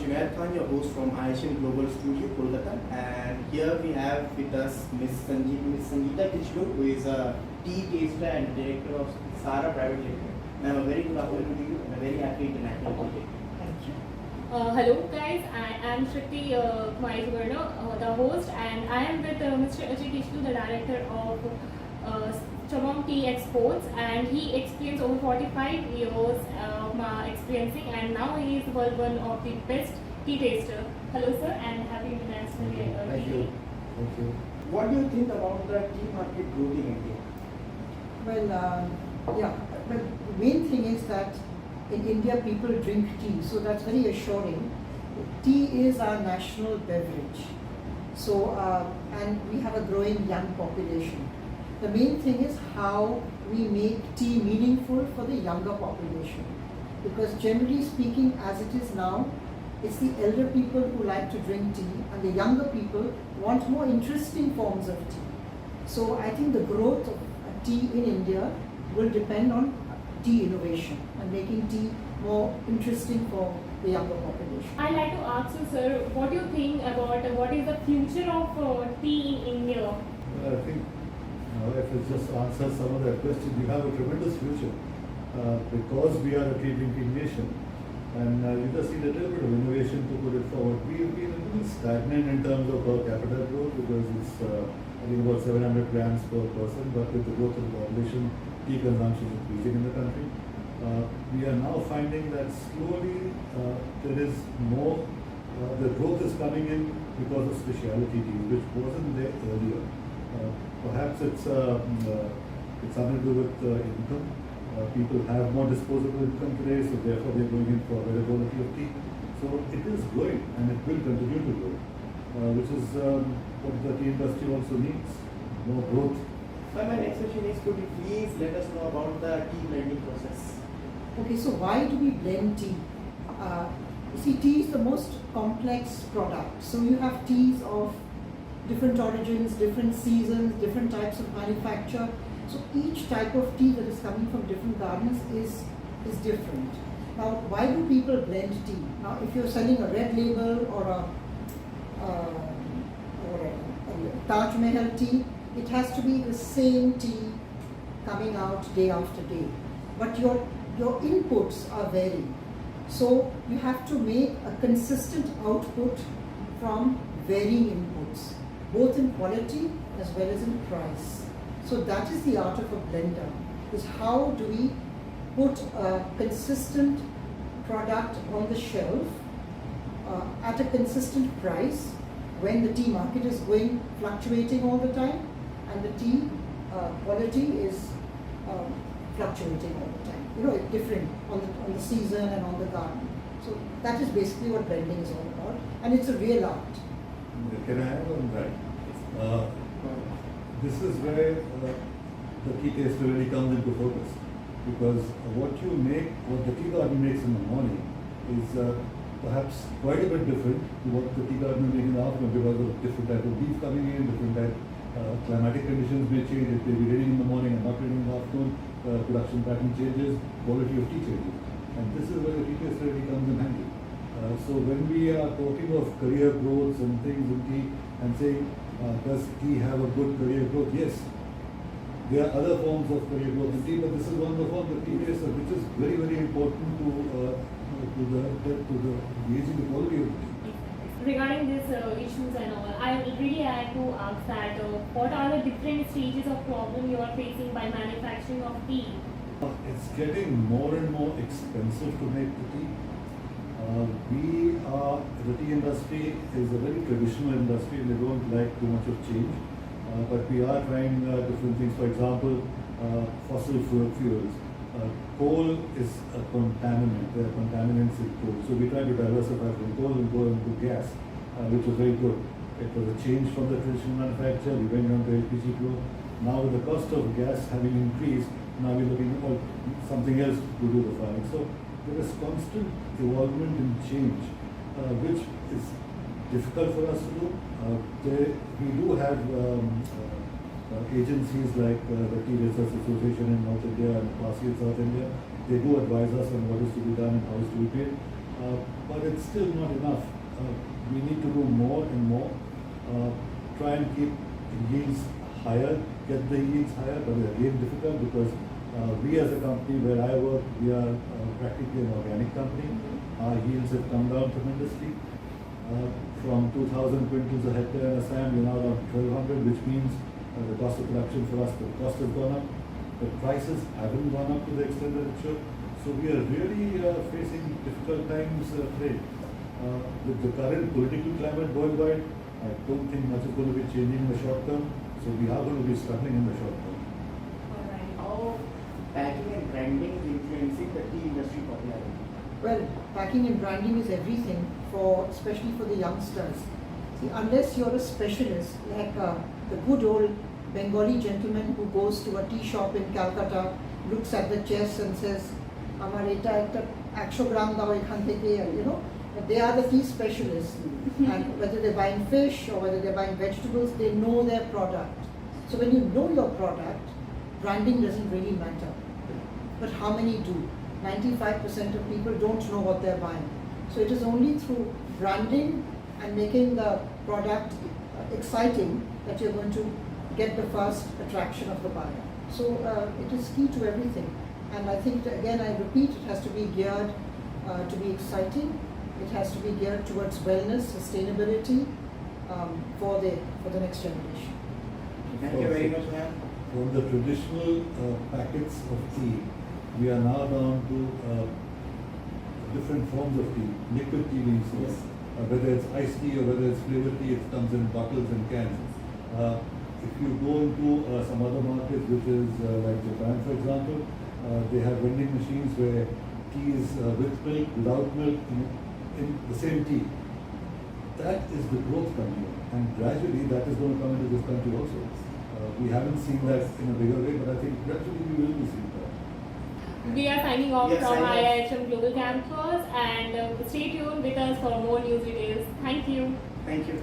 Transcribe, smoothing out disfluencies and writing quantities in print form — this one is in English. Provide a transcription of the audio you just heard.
Junaid Khan, your host from IIHM Global Studio, Kolkata, and here we have with us Miss Sangeeta Kichlu, who is a tea taster and director of Sara Pvt Ltd. Ma'am, a very good afternoon to you and a very happy international day. Thank you. Hello guys, I am Kichlu the host, and I am with Mr. Ajay Kichlu, the director of Chamong Tea Exports, and he experienced over 45 years of experiencing, and now he is one of the best tea taster. Hello sir, and happy International Day. Thank you. Thank you. What do you think about the tea market growth in India? Well, but the main thing is that in India people drink tea, so that's very assuring. Tea is our national beverage. So, and we have a growing young population. The main thing is how we make tea meaningful for the younger population. Because generally speaking, as it is now, it's the elder people who like to drink tea, and the younger people want more interesting forms of tea. So I think the growth of tea in India will depend on tea innovation and making tea more interesting for the younger population. I'd like to ask you sir, what do you think about what is the future of tea in India? I think if it just answers some of that question, we have a tremendous future because we are a tea drinking nation, and we just need a little bit of innovation to put it forward. We've been a little stagnant in terms of per capita growth because it's I think about 700 grams per person, but with the growth of the population, tea consumption is increasing in the country. We are now finding that slowly there is more, the growth is coming in because of specialty tea, which wasn't there earlier. Perhaps it's something to do with income. People have more disposable income today, so therefore they're going in for better quality of tea. So it is growing, and it will continue to grow, which is what the tea industry also needs, more growth. My next question is, could you please let us know about the tea blending process? Okay, so why do we blend tea? You see, tea is the most complex product. So you have teas of different origins, different seasons, different types of manufacture. So each type of tea that is coming from different gardens is different. Now, why do people blend tea? Now, if you're selling a red label or a Taj Mahal tea, it has to be the same tea coming out day after day. But your inputs are varied. So you have to make a consistent output from varying inputs, both in quality as well as in price. So that is the art of a blender, is how do we put a consistent product on the shelf at a consistent price when the tea market is fluctuating all the time, and the tea quality is fluctuating all the time. You know, it's different on the season and on the garden. So that is basically what blending is all about, and it's a real art. Can I add on that? This is where the tea taster really comes into focus, because what the tea garden makes in the morning is perhaps quite a bit different to what the tea garden will make in the afternoon, because of different type of leaf coming in, different type climatic conditions may change. It may be raining in the morning and not raining in the afternoon. Production pattern changes, quality of tea changes, and this is where the tea taster really comes in handy. So when we are talking of career growth and things in tea and saying, does tea have a good career growth? Yes. There are other forms of career growth in tea, but this is one of the forms of tea taster, which is very, very important to gauging the quality of the tea. Regarding these issues and all, I really like to ask that what are the different stages of problem you are facing by manufacturing of tea? It's getting more and more expensive to make the tea. The tea industry is a very traditional industry, and they don't like too much of change. But we are trying different things. For example, fossil fuels. Coal is a contaminant. There are contaminants in coal. So we try to diversify from coal and go into gas, which was very good. It was a change from the traditional manufacture. We went on to LPG flow. Now with the cost of gas having increased, now we're looking at something else to do the firing. So there is constant evolvement and change, which is difficult for us to do. We do have agencies like the Tea Research Association in North India and Pasi in South India. They do advise us on what is to be done and how is to be paid. but it's still not enough. We need to do more and more. Try and keep yields higher, get the yields higher, but it's again difficult because we as a company where I work, we are practically an organic company. Our yields have come down tremendously. From 2,000 quintals a hectare in Assam, we're now down to 1,200, which means the cost of production for us, the cost has gone up. The prices haven't gone up to the extent that it should. So we are really facing difficult times today. With the current political climate worldwide, I don't think much is going to be changing in the short term. So we are going to be struggling in the short term. Alright. How packing and branding is influencing the tea industry popularity? Well, packing and branding is everything especially for the youngsters. See, unless you're a specialist, like the good old Bengali gentleman who goes to a tea shop in Calcutta, looks at the chest and says, "Amar eta ekta 100 gram dao ekhan theke," you know, they are the tea specialists. And whether they're buying fish or whether they're buying vegetables, they know their product. So when you know your product, branding doesn't really matter. But how many do? 95% of people don't know what they're buying. So it is only through branding and making the product exciting that you're going to get the first attraction of the buyer. So it is key to everything. And I think, again, I repeat, it has to be geared to be exciting. It has to be geared towards wellness, sustainability for the next generation. Thank you very much, ma'am. From the traditional packets of tea, we are now down to different forms of tea, liquid tea being sold. Yes. Whether it's iced tea or whether it's flavored tea, it comes in bottles and cans. If you go into some other markets, which is like Japan, for example, they have vending machines where tea is with milk, without milk, in the same tea. That is the growth coming in, and gradually that is going to come into this country also. We haven't seen that in a bigger way, but I think gradually we will be seeing that. We are signing off Yes, from sign off. IIHM Global Campus, and stay tuned with us for more news details. Thank you. Thank you.